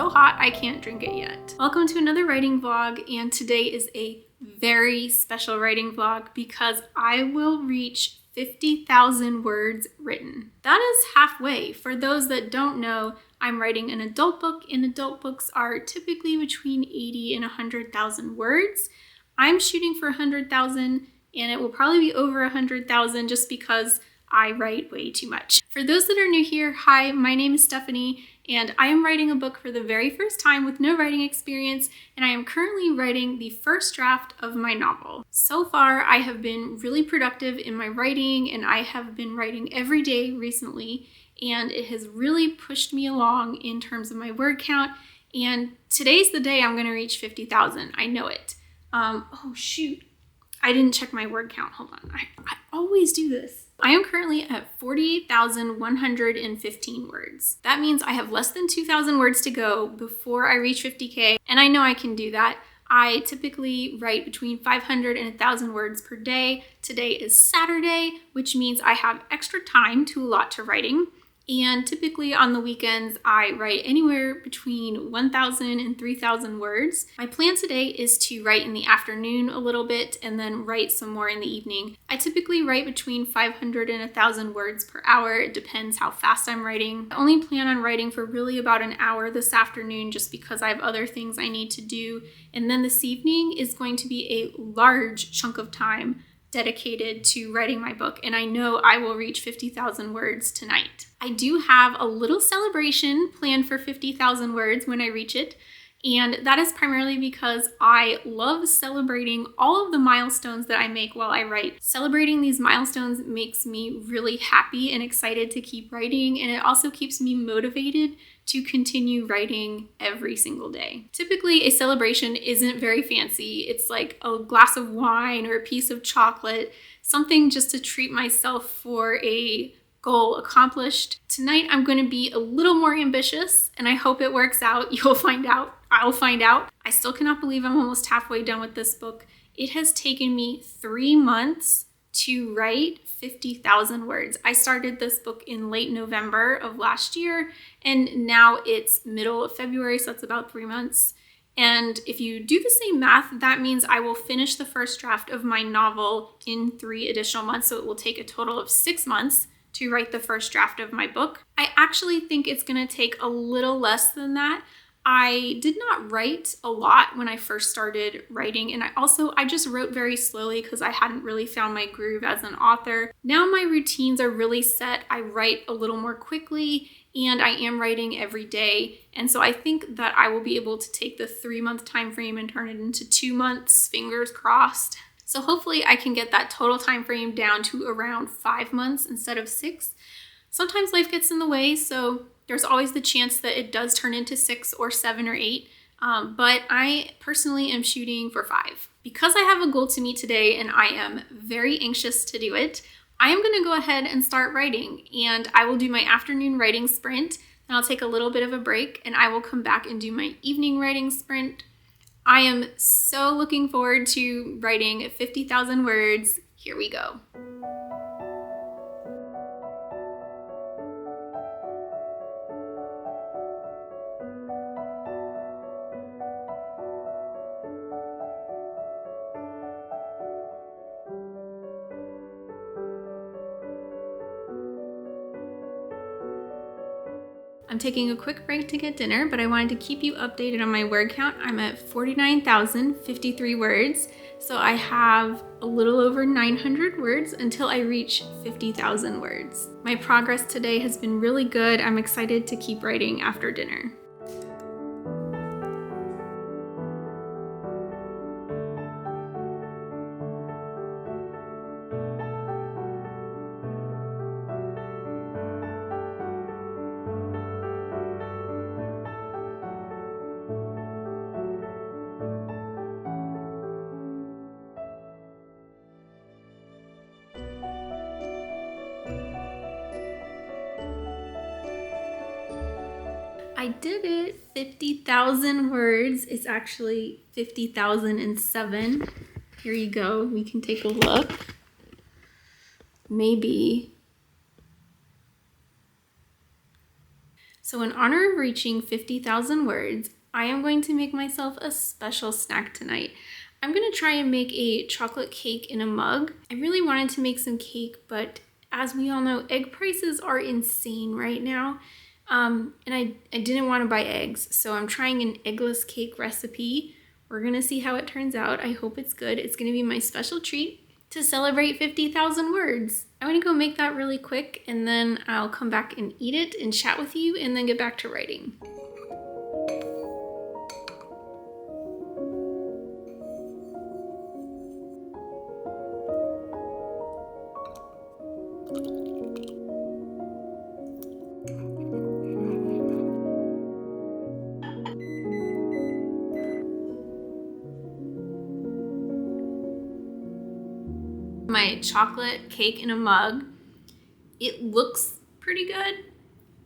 so hot I can't drink it yet. Welcome to another writing vlog, and today is a very special writing vlog because I will reach 50,000 words written. That is halfway. For those that don't know, I'm writing an adult book, and adult books are typically between 80 and 100,000 words. I'm shooting for 100,000, and it will probably be over 100,000 just because I write way too much. For those that are new here, hi, my name is Stephanie, and I am writing a book for the very first time with no writing experience, and I am currently writing the first draft of my novel. So far, I have been really productive in my writing, and I have been writing every day recently, and it has really pushed me along in terms of my word count, and today's the day I'm gonna reach 50,000. I know it. Oh shoot, I didn't check my word count. Hold on, I always do this. I am currently at 48,115 words. That means I have less than 2,000 words to go before I reach 50K, and I know I can do that. I typically write between 500 and 1,000 words per day. Today is Saturday, which means I have extra time to allot to writing. And typically on the weekends, I write anywhere between 1,000 and 3,000 words. My plan today is to write in the afternoon a little bit and then write some more in the evening. I typically write between 500 and 1,000 words per hour. It depends how fast I'm writing. I only plan on writing for really about an hour this afternoon just because I have other things I need to do. And then this evening is going to be a large chunk of time dedicated to writing my book, and I know I will reach 50,000 words tonight. I do have a little celebration planned for 50,000 words when I reach it, and that is primarily because I love celebrating all of the milestones that I make while I write. Celebrating these milestones makes me really happy and excited to keep writing, and it also keeps me motivated to continue writing every single day. Typically, a celebration isn't very fancy. It's like a glass of wine or a piece of chocolate, something just to treat myself for a goal accomplished. Tonight, I'm going to be a little more ambitious, and I hope it works out. You'll find out. I'll find out. I still cannot believe I'm almost halfway done with this book. It has taken me 3 months to write 50,000 words. I started this book in late November of last year, and now it's middle of February, so that's about 3 months. And if you do the same math, that means I will finish the first draft of my novel in 3 additional months, so it will take a total of 6 months to write the first draft of my book. I actually think it's gonna take a little less than that. I did not write a lot when I first started writing, and I just wrote very slowly because I hadn't really found my groove as an author. Now my routines are really set. I write a little more quickly, and I am writing every day, and so I think that I will be able to take the 3-month time frame and turn it into 2 months, fingers crossed. So hopefully I can get that total time frame down to around 5 months instead of 6. Sometimes life gets in the way, so there's always the chance that it does turn into 6 or 7 or 8, but I personally am shooting for 5. Because I have a goal to meet today and I am very anxious to do it, I am gonna go ahead and start writing, and I will do my afternoon writing sprint, and I'll take a little bit of a break, and I will come back and do my evening writing sprint. I am so looking forward to writing 50,000 words. Here we go. I'm taking a quick break to get dinner, but I wanted to keep you updated on my word count. I'm at 49,053 words, so I have a little over 900 words until I reach 50,000 words. My progress today has been really good. I'm excited to keep writing after dinner. I did it, 50,000 words. It's actually 50,007. Here you go, we can take a look. Maybe So in honor of reaching 50,000 words, I am going to make myself a special snack tonight. I'm gonna try and make a chocolate cake in a mug. I really wanted to make some cake, but as we all know, egg prices are insane right now. And I didn't want to buy eggs, so I'm trying an eggless cake recipe. We're gonna see how it turns out. I hope it's good. It's gonna be my special treat to celebrate 50,000 words. I'm gonna go make that really quick, and then I'll come back and eat it and chat with you, and then get back to writing. My chocolate cake in a mug. It looks pretty good.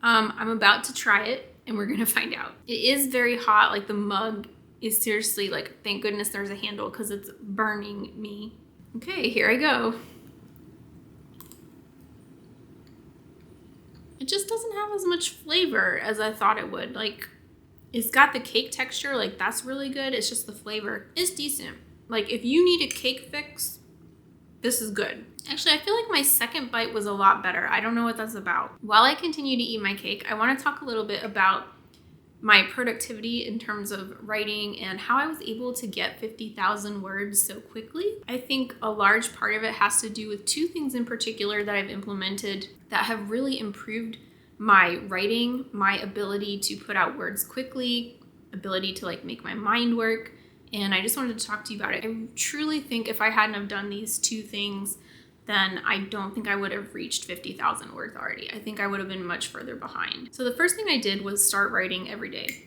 I'm about to try it and we're gonna find out. It is very hot, like the mug is seriously like, thank goodness there's a handle because it's burning me. Okay, here I go. It just doesn't have as much flavor as I thought it would. Like, it's got the cake texture, like that's really good. It's just the flavor is decent. Like if you need a cake fix, this is good. Actually, I feel like my second bite was a lot better. I don't know what that's about. While I continue to eat my cake, I want to talk a little bit about my productivity in terms of writing and how I was able to get 50,000 words so quickly. I think a large part of it has to do with two things in particular that I've implemented that have really improved my writing, my ability to put out words quickly, ability to like make my mind work. And I just wanted to talk to you about it. I truly think if I hadn't have done these two things, then I don't think I would have reached 50,000 words already. I think I would have been much further behind. So the first thing I did was start writing every day.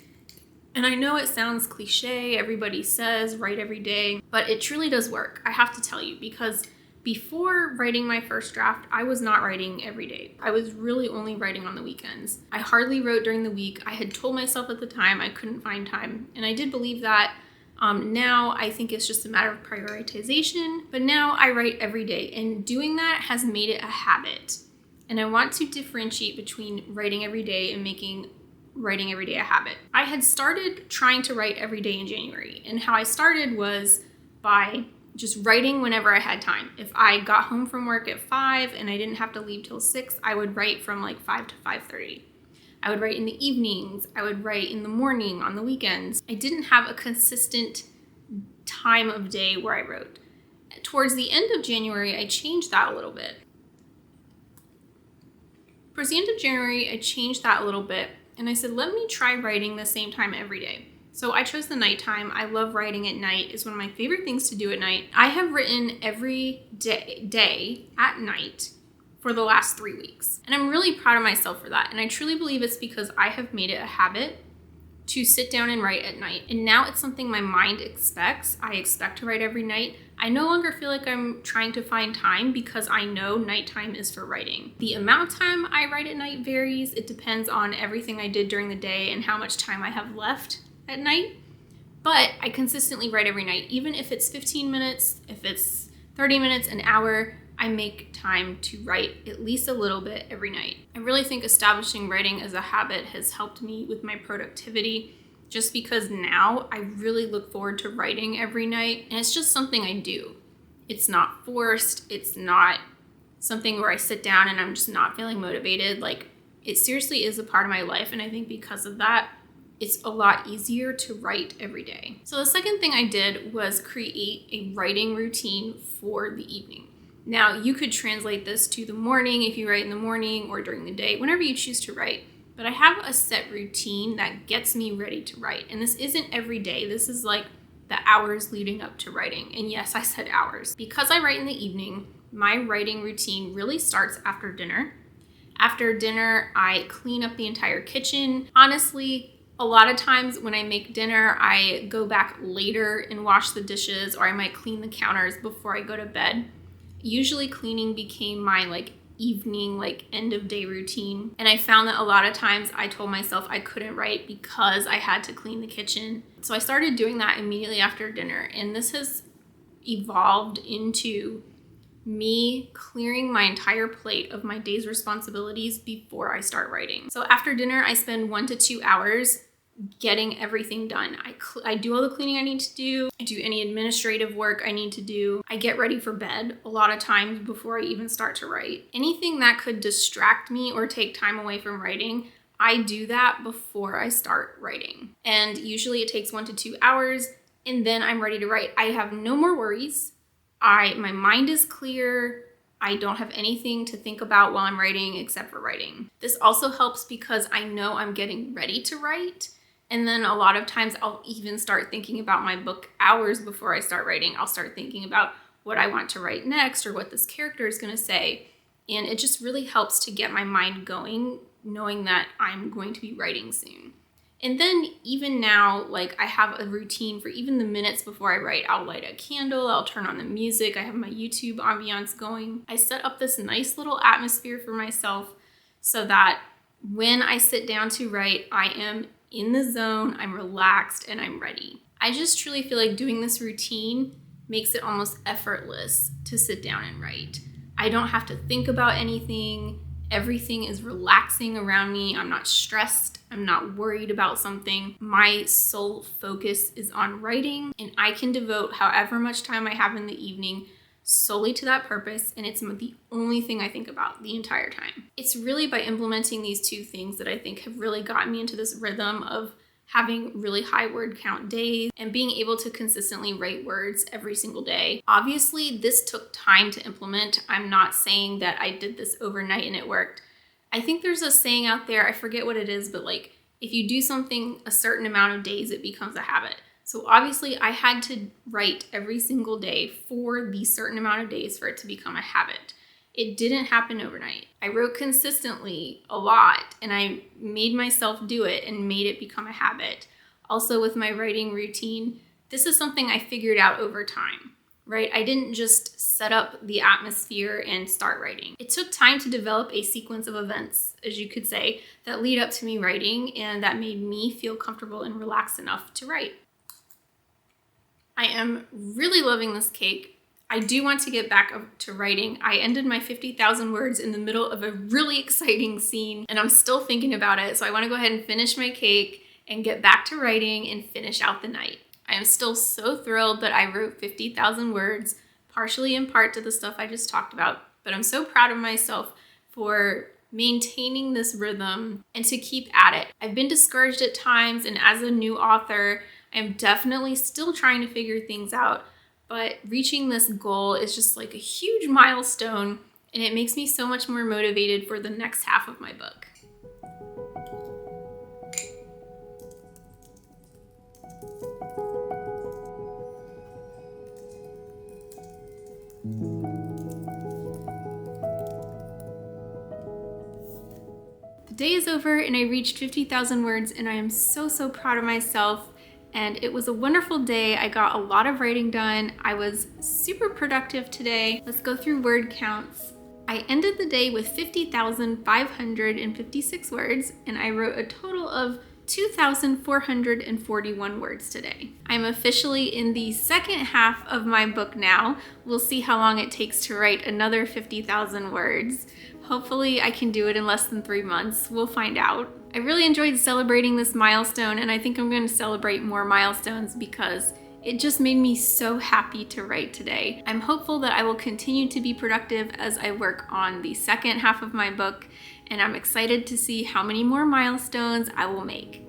And I know it sounds cliche, everybody says write every day, but it truly does work. I have to tell you, because before writing my first draft, I was not writing every day. I was really only writing on the weekends. I hardly wrote during the week. I had told myself at the time I couldn't find time, and I did believe that. Now I think it's just a matter of prioritization, but now I write every day, and doing that has made it a habit. And I want to differentiate between writing every day and making writing every day a habit. I had started trying to write every day in January, and how I started was by just writing whenever I had time. If I got home from work at 5 and I didn't have to leave till 6, I would write from like 5 to 5:30. I would write in the evenings, I would write in the morning, on the weekends. I didn't have a consistent time of day where I wrote. Towards the end of January, I changed that a little bit. Towards the end of January, I changed that a little bit, and I said, let me try writing the same time every day. So I chose the nighttime. I love writing at night. It's one of my favorite things to do at night. I have written every day at night for the last 3 weeks. And I'm really proud of myself for that. And I truly believe it's because I have made it a habit to sit down and write at night. And now it's something my mind expects. I expect to write every night. I no longer feel like I'm trying to find time because I know nighttime is for writing. The amount of time I write at night varies. It depends on everything I did during the day and how much time I have left at night. But I consistently write every night. Even if it's 15 minutes, if it's 30 minutes, an hour, I make time to write at least a little bit every night. I really think establishing writing as a habit has helped me with my productivity, just because now I really look forward to writing every night, and it's just something I do. It's not forced. It's not something where I sit down and I'm just not feeling motivated. Like, it seriously is a part of my life, and I think because of that, it's a lot easier to write every day. So the second thing I did was create a writing routine for the evening. Now, you could translate this to the morning if you write in the morning, or during the day, whenever you choose to write. But I have a set routine that gets me ready to write. And this isn't every day. This is like the hours leading up to writing. And yes, I said hours. Because I write in the evening, my writing routine really starts after dinner. After dinner, I clean up the entire kitchen. Honestly, a lot of times when I make dinner, I go back later and wash the dishes, or I might clean the counters before I go to bed. Usually cleaning became my like evening, like end of day routine. And I found that a lot of times I told myself I couldn't write because I had to clean the kitchen. So I started doing that immediately after dinner. And this has evolved into me clearing my entire plate of my day's responsibilities before I start writing. So after dinner, I spend 1 to 2 hours getting everything done. I do all the cleaning I need to do. I do any administrative work I need to do. I get ready for bed a lot of times before I even start to write. Anything that could distract me or take time away from writing, I do that before I start writing. And usually it takes 1 to 2 hours, and then I'm ready to write. I have no more worries. My mind is clear. I don't have anything to think about while I'm writing except for writing. This also helps because I know I'm getting ready to write. And then a lot of times I'll even start thinking about my book hours before I start writing. I'll start thinking about what I want to write next or what this character is going to say. And it just really helps to get my mind going, knowing that I'm going to be writing soon. And then even now, like, I have a routine for even the minutes before I write. I'll light a candle, I'll turn on the music, I have my YouTube ambiance going. I set up this nice little atmosphere for myself so that when I sit down to write, I am in the zone, I'm relaxed, and I'm ready. I just truly feel like doing this routine makes it almost effortless to sit down and write. I don't have to think about anything. Everything is relaxing around me. I'm not stressed. I'm not worried about something. My sole focus is on writing, and I can devote however much time I have in the evening solely to that purpose, and it's the only thing I think about the entire time. It's really by implementing these two things that I think have really gotten me into this rhythm of having really high word count days and being able to consistently write words every single day. Obviously, this took time to implement. I'm not saying that I did this overnight and it worked. I think there's a saying out there, I forget what it is, but like, if you do something a certain amount of days, it becomes a habit. So obviously I had to write every single day for the certain amount of days for it to become a habit. It didn't happen overnight. I wrote consistently a lot, and I made myself do it and made it become a habit. Also with my writing routine, this is something I figured out over time, right? I didn't just set up the atmosphere and start writing. It took time to develop a sequence of events, as you could say, that lead up to me writing and that made me feel comfortable and relaxed enough to write. I am really loving this cake. I do want to get back up to writing. I ended my 50,000 words in the middle of a really exciting scene, and I'm still thinking about it. So I want to go ahead and finish my cake and get back to writing and finish out the night. I am still so thrilled that I wrote 50,000 words, partially in part to the stuff I just talked about, but I'm so proud of myself for maintaining this rhythm and to keep at it. I've been discouraged at times, and as a new author, I'm definitely still trying to figure things out, but reaching this goal is just like a huge milestone, and it makes me so much more motivated for the next half of my book. The day is over and I reached 50,000 words, and I am so proud of myself. And it was a wonderful day. I got a lot of writing done. I was super productive today. Let's go through word counts. I ended the day with 50,556 words, and I wrote a total of 2,441 words today. I'm officially in the second half of my book now. We'll see how long it takes to write another 50,000 words. Hopefully I can do it in less than 3 months. We'll find out. I really enjoyed celebrating this milestone, and I think I'm going to celebrate more milestones because it just made me so happy to write today. I'm hopeful that I will continue to be productive as I work on the second half of my book, and I'm excited to see how many more milestones I will make.